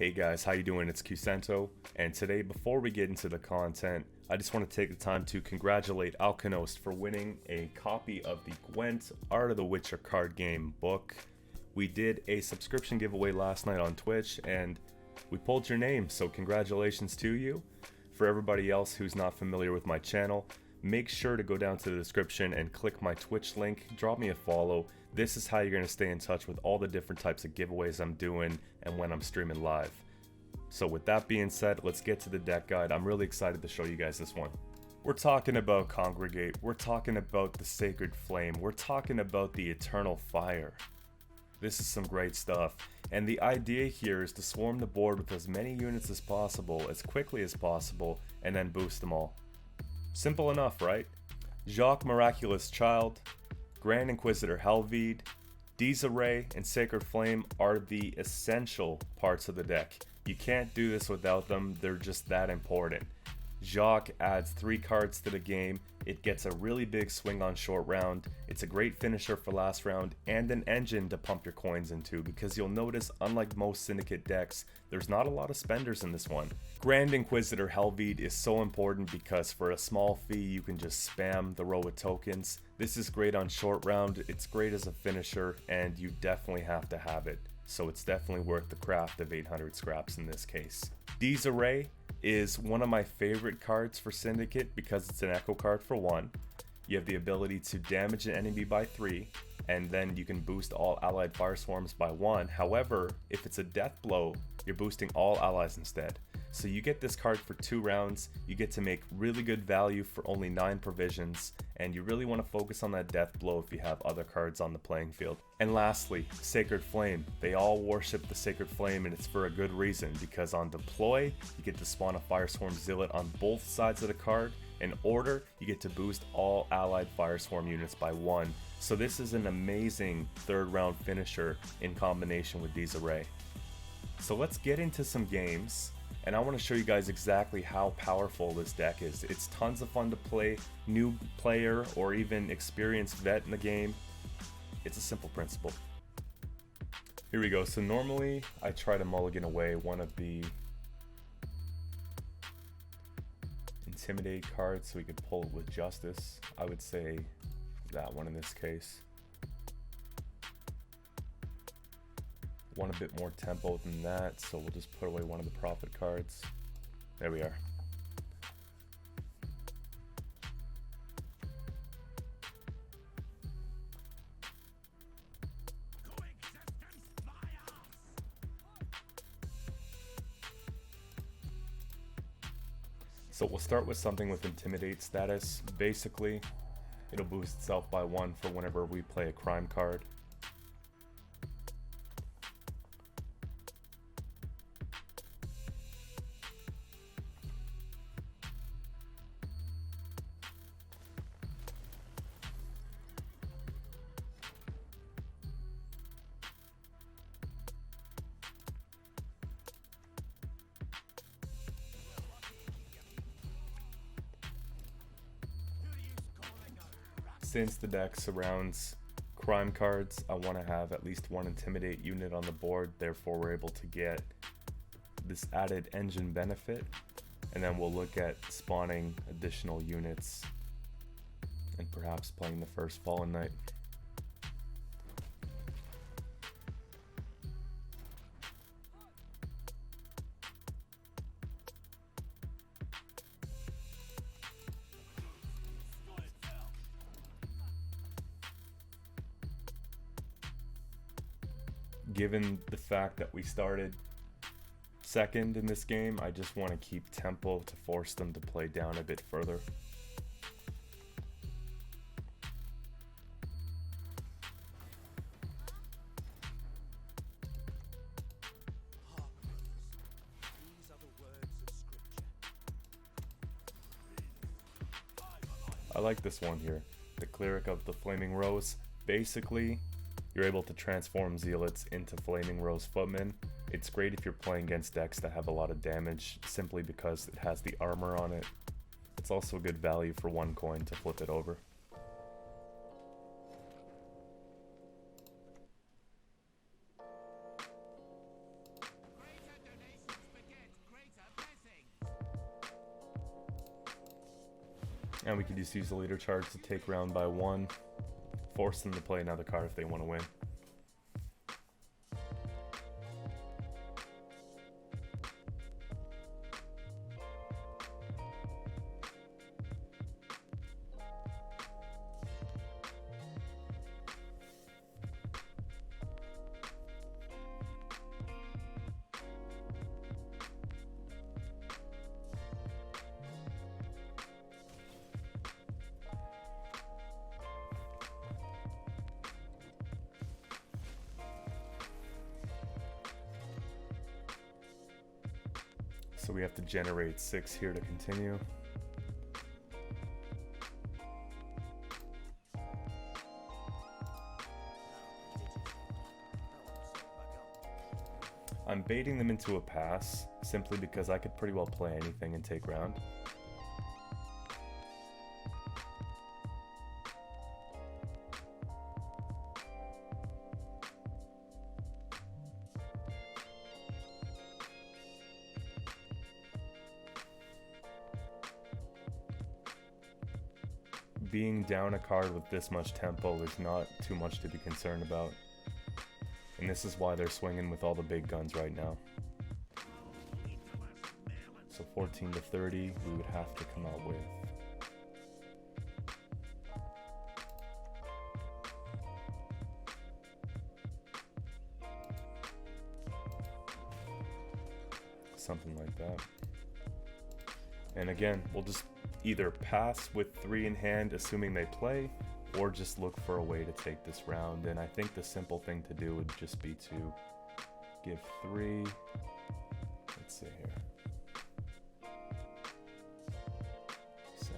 Hey guys, how you doing? It's Cusento, and today before we get into the content, I just want to take the time to congratulate Alkanost for winning a copy of the Gwent Art of the Witcher card game book. We did a subscription giveaway last night on Twitch, and we pulled your name, so congratulations to you. For everybody else who's not familiar with my channel, make sure to go down to the description and click my Twitch link, drop me a follow. This is how you're going to stay in touch with all the different types of giveaways I'm doing and when I'm streaming live. So with that being said, let's get to the deck guide. I'm really excited to show you guys this one. We're talking about Congregate, we're talking about the Sacred Flame, we're talking about the Eternal Fire. This is some great stuff, and the idea here is to swarm the board with as many units as possible, as quickly as possible, and then boost them all. Simple enough, right? Jacques Miraculous Child, Grand Inquisitor Helvede, Disarray, and Sacred Flame are the essential parts of the deck. You can't do this without them, they're just that important. Jacques adds 3 cards to the game, it gets a really big swing on short round, it's a great finisher for last round, and an engine to pump your coins into, because you'll notice, unlike most Syndicate decks, there's not a lot of spenders in this one. Grand Inquisitor Helvede is so important because for a small fee you can just spam the row with tokens. This is great on short round, it's great as a finisher, and you definitely have to have it. So it's definitely worth the craft of 800 scraps in this case. Disarray is one of my favorite cards for Syndicate because it's an echo card for 1. You have the ability to damage an enemy by 3, and then you can boost all allied fire swarms by 1. However, if it's a death blow, you're boosting all allies instead. So you get this card for 2 rounds, you get to make really good value for only 9 provisions, and you really want to focus on that death blow if you have other cards on the playing field. And lastly, Sacred Flame. They all worship the Sacred Flame, and it's for a good reason, because on deploy, you get to spawn a Fireswarm Zealot on both sides of the card. In order, you get to boost all allied Fireswarm units by 1. So this is an amazing 3rd round finisher in combination with Disarray. So let's get into some games. And I want to show you guys exactly how powerful this deck is. It's tons of fun to play, new player or even experienced vet in the game. It's a simple principle. Here we go. So normally I try to mulligan away one of the Intimidate cards so we could pull it with Justice. I would say that one in this case. Want a bit more tempo than that, so we'll just put away one of the Prophet cards. There we are. So we'll start with something with Intimidate status. Basically, it'll boost itself by 1 for whenever we play a crime card. Since the deck surrounds crime cards, I want to have at least 1 Intimidate unit on the board, therefore we're able to get this added engine benefit, and then we'll look at spawning additional units and perhaps playing the first Fallen Knight. Given the fact that we started second in this game, I just want to keep tempo to force them to play down a bit further. I like this one here, the Cleric of the Flaming Rose. Basically, you're able to transform Zealots into Flaming Rose Footmen. It's great if you're playing against decks that have a lot of damage, simply because it has the armor on it. It's also good value for 1 coin to flip it over. And we could just use the leader charge to take round by 1, force them to play another card if they want to win. So we have to generate 6 here to continue. I'm baiting them into a pass simply because I could pretty well play anything and take round. Being down a card with this much tempo is not too much to be concerned about. And this is why they're swinging with all the big guns right now. So 14 to 30, we would have to come out with. Something like that. And again, we'll just either pass with 3 in hand, assuming they play, or just look for a way to take this round. And I think the simple thing to do would just be to give 3. Let's see here. 7,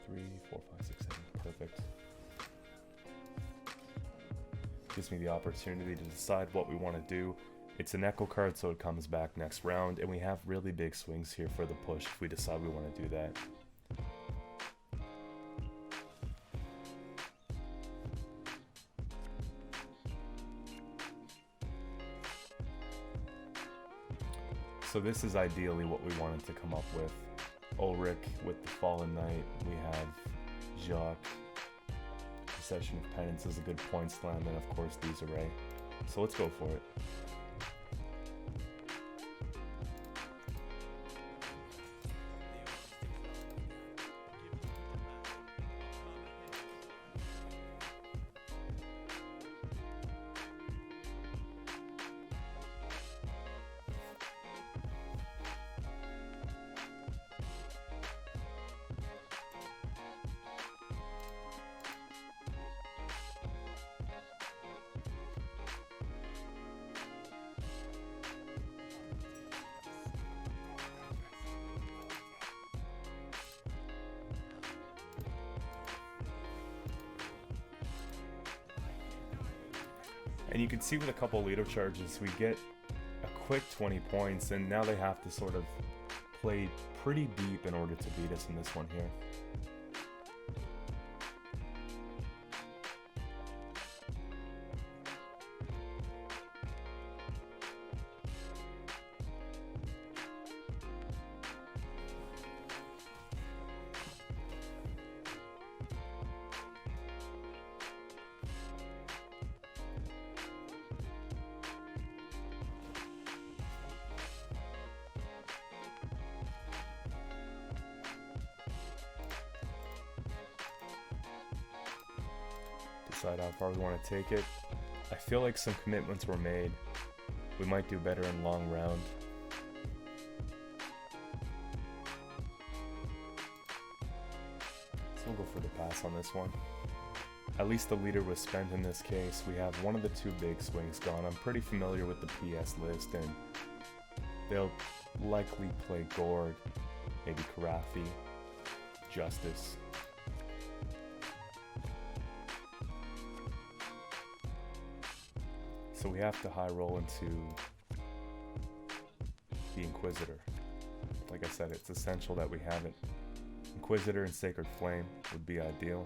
3, 4, 5, 6, 7. Perfect. Gives me the opportunity to decide what we want to do. It's an echo card, so it comes back next round, and we have really big swings here for the push if we decide we want to do that. So this is ideally what we wanted to come up with. Ulrich with the Fallen Knight. We have Jacques. Procession of Penance is a good point slam, and of course Disarray. So let's go for it. And you can see with a couple leader charges, we get a quick 20 points, and now they have to sort of play pretty deep in order to beat us in this one here. Decide how far we want to take it. I feel like some commitments were made. We might do better in long round. So we'll go for the pass on this one. At least the leader was spent in this case. We have one of the 2 big swings gone. I'm pretty familiar with the PS list, and they'll likely play Gord, maybe Karafi, Justice. So we have to high roll into the Inquisitor. Like I said, it's essential that we have it. Inquisitor and Sacred Flame would be ideal.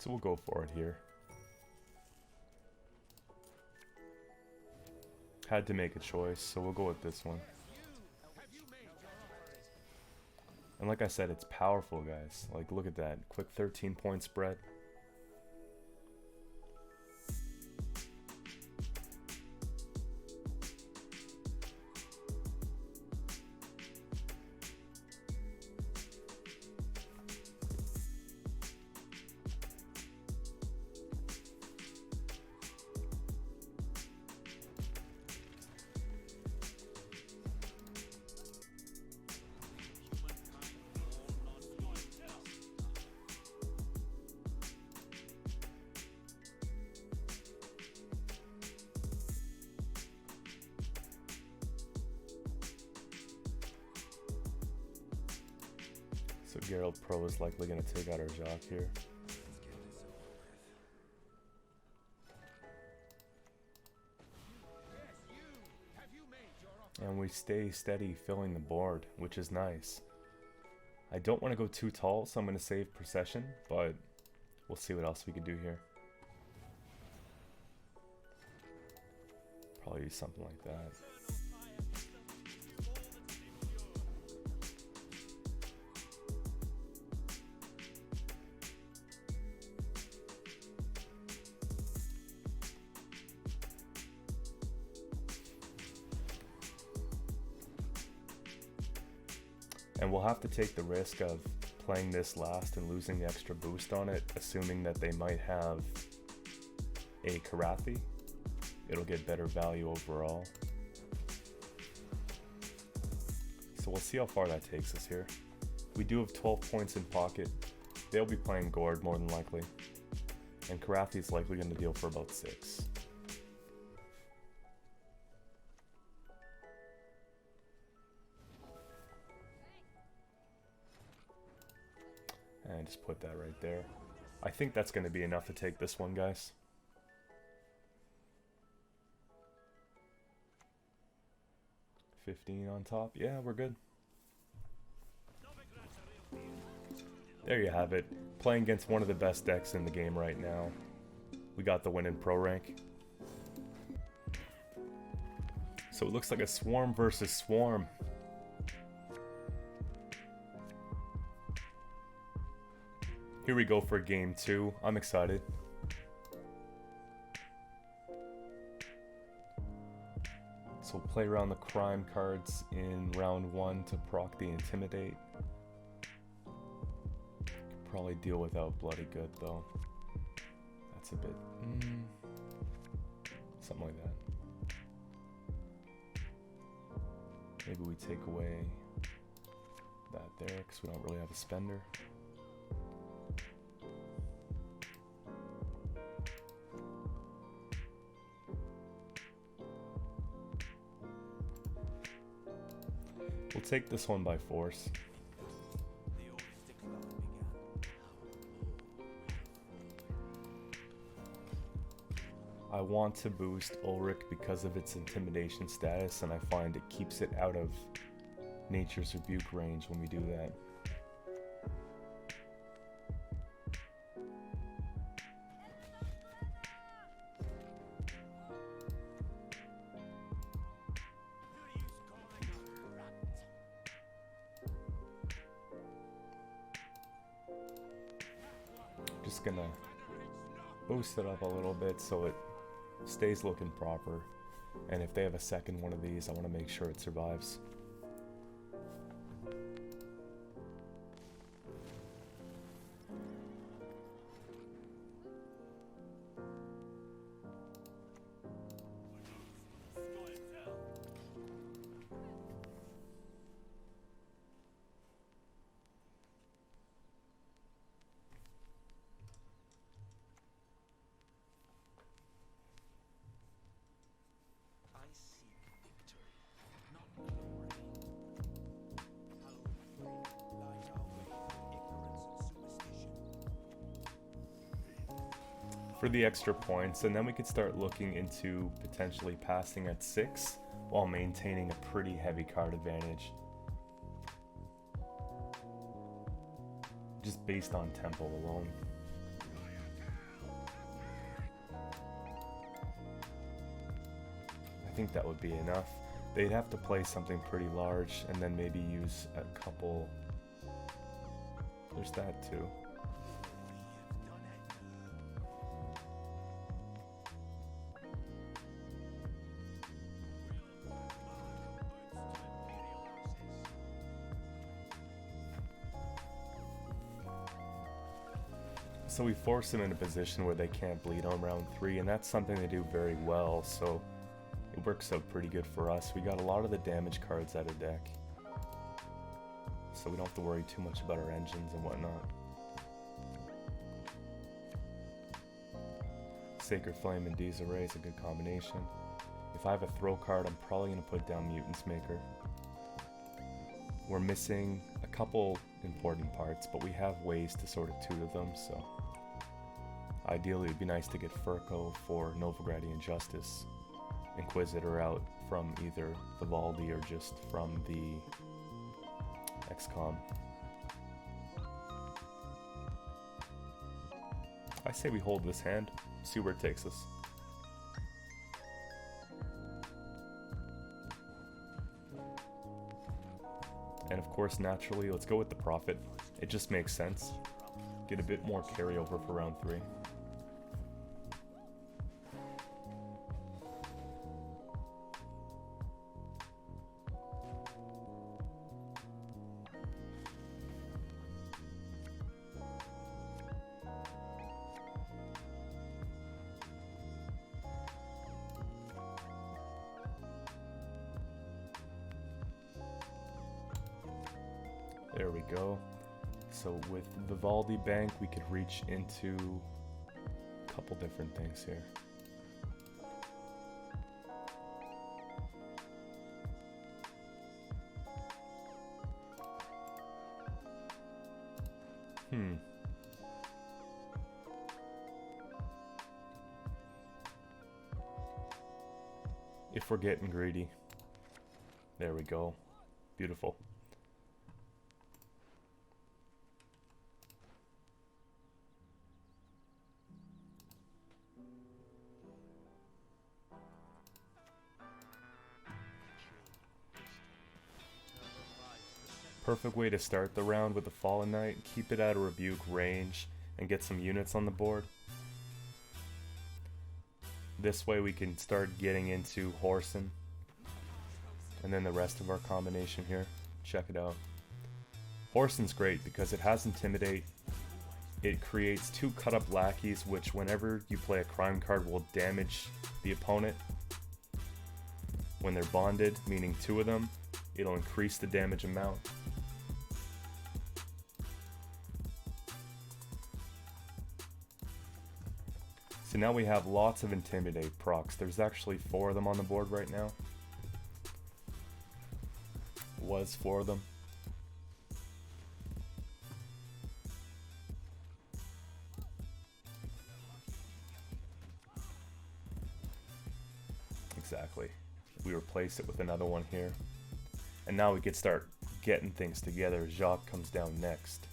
So we'll go for it here. Had to make a choice, so we'll go with this one. And like I said, it's powerful, guys. Like, look at that. Quick 13-point spread. So Geralt Pro is likely going to take out our Jock here. And we stay steady filling the board, which is nice. I don't want to go too tall, so I'm going to save Procession, but we'll see what else we can do here. Probably use something like that. And we'll have to take the risk of playing this last and losing the extra boost on it, assuming that they might have a Karathi. It'll get better value overall. So we'll see how far that takes us here. We do have 12 points in pocket. They'll be playing Gord more than likely. And Karathi is likely going to deal for about 6. And just put that right there. I think that's going to be enough to take this one, guys. $15 on top. Yeah, we're good. There you have it. Playing against one of the best decks in the game right now. We got the win in Pro Rank. So it looks like a Swarm versus Swarm. Here we go for game 2. I'm excited. So we'll play around the crime cards in round 1 to proc the Intimidate. Could probably deal without Bloody Good though. That's a bit... something like that. Maybe we take away that there because we don't really have a spender. We'll take this one by force. I want to boost Ulrich because of its intimidation status, and I find it keeps it out of Nature's Rebuke range when we do that. Just gonna boost it up a little bit so it stays looking proper, and if they have a second one of these, I want to make sure it survives. For the extra points, and then we could start looking into potentially passing at 6 while maintaining a pretty heavy card advantage. Just based on tempo alone. think that would be enough. They'd have to play something pretty large and then maybe use a couple. There's that too. So we force them in a position where they can't bleed on round 3, and that's something they do very well, so it works out pretty good for us. We got a lot of the damage cards out of deck, so we don't have to worry too much about our engines and whatnot. Sacred Flame and Disarray is a good combination. If I have a throw card, I'm probably going to put down Mutant's Maker. We're missing a couple important parts, but we have ways to sort of tutor them, so ideally it'd be nice to get Furco for Novigradian Justice, Inquisitor out from either Vivaldi or just from the XCOM. I say we hold this hand, see where it takes us. And of course, naturally, let's go with the Prophet. It just makes sense. Get a bit more carryover for round 3. There we go. So with Vivaldi Bank, we could reach into a couple different things here. If we're getting greedy. There we go. Beautiful. Perfect way to start the round with the Fallen Knight. Keep it out of rebuke range and get some units on the board. This way we can start getting into Horson and then the rest of our combination here. Check it out. Horson's great because it has Intimidate. It creates 2 cut up lackeys, which whenever you play a crime card will damage the opponent. When they're bonded, meaning 2 of them, it'll increase the damage amount. So now we have lots of Intimidate procs. There's actually 4 of them on the board right now. Was 4 of them. Exactly. We replace it with another one here. And now we could start getting things together. Jacques comes down next.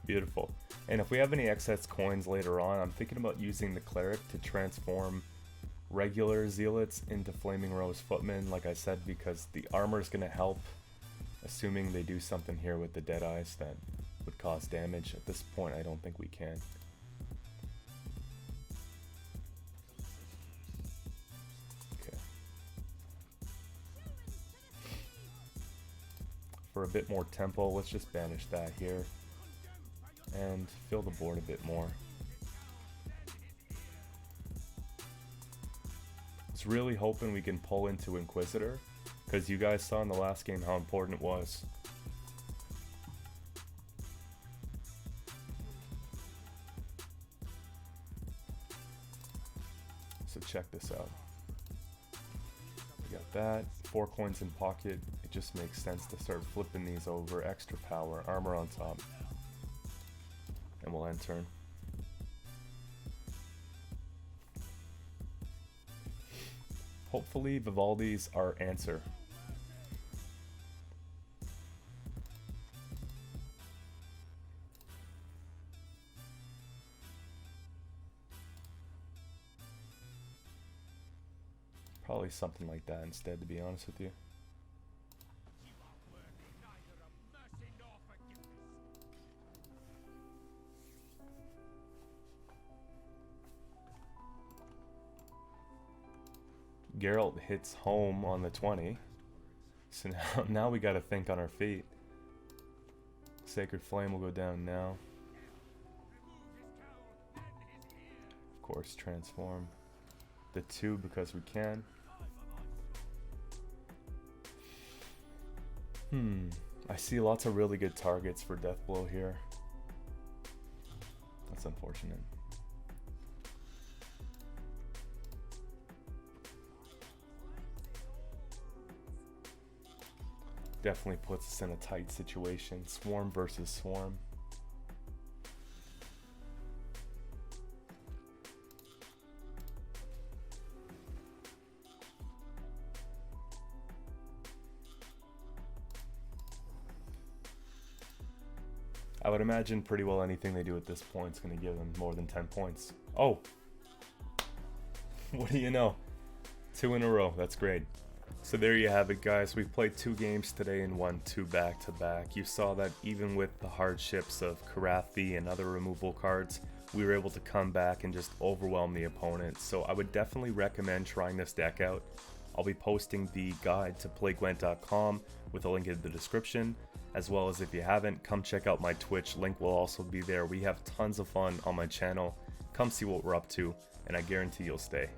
Beautiful. And if we have any excess coins later on, I'm thinking about using the Cleric to transform regular Zealots into Flaming Rose Footmen, like I said, because the armor is going to help, assuming they do something here with the Deadeyes that would cause damage. At this point, I don't think we can. Okay. For a bit more tempo, let's just banish that here. And fill the board a bit more. I was really hoping we can pull into Inquisitor, because you guys saw in the last game how important it was. So check this out. that. 4 coins in pocket. It just makes sense to start flipping these over. Extra power, armor on top. And we'll end turn. Hopefully Vivaldi's our answer. Probably something like that instead, to be honest with you. Geralt hits home on the 20. So now we gotta think on our feet. Sacred Flame will go down now. Of course, transform the 2 because we can. I see lots of really good targets for Deathblow here. That's unfortunate. Definitely puts us in a tight situation. Swarm versus Swarm. I would imagine pretty well anything they do at this point is going to give them more than 10 points. Oh! What do you know? 2 in a row. That's great. So there you have it, guys. We've played 2 games today and won 2 back-to-back. You saw that even with the hardships of Karathi and other removal cards, we were able to come back and just overwhelm the opponent. So I would definitely recommend trying this deck out. I'll be posting the guide to playgwent.com with a link in the description, as well as if you haven't, come check out my Twitch. Link will also be there. We have tons of fun on my channel. Come see what we're up to, and I guarantee you'll stay.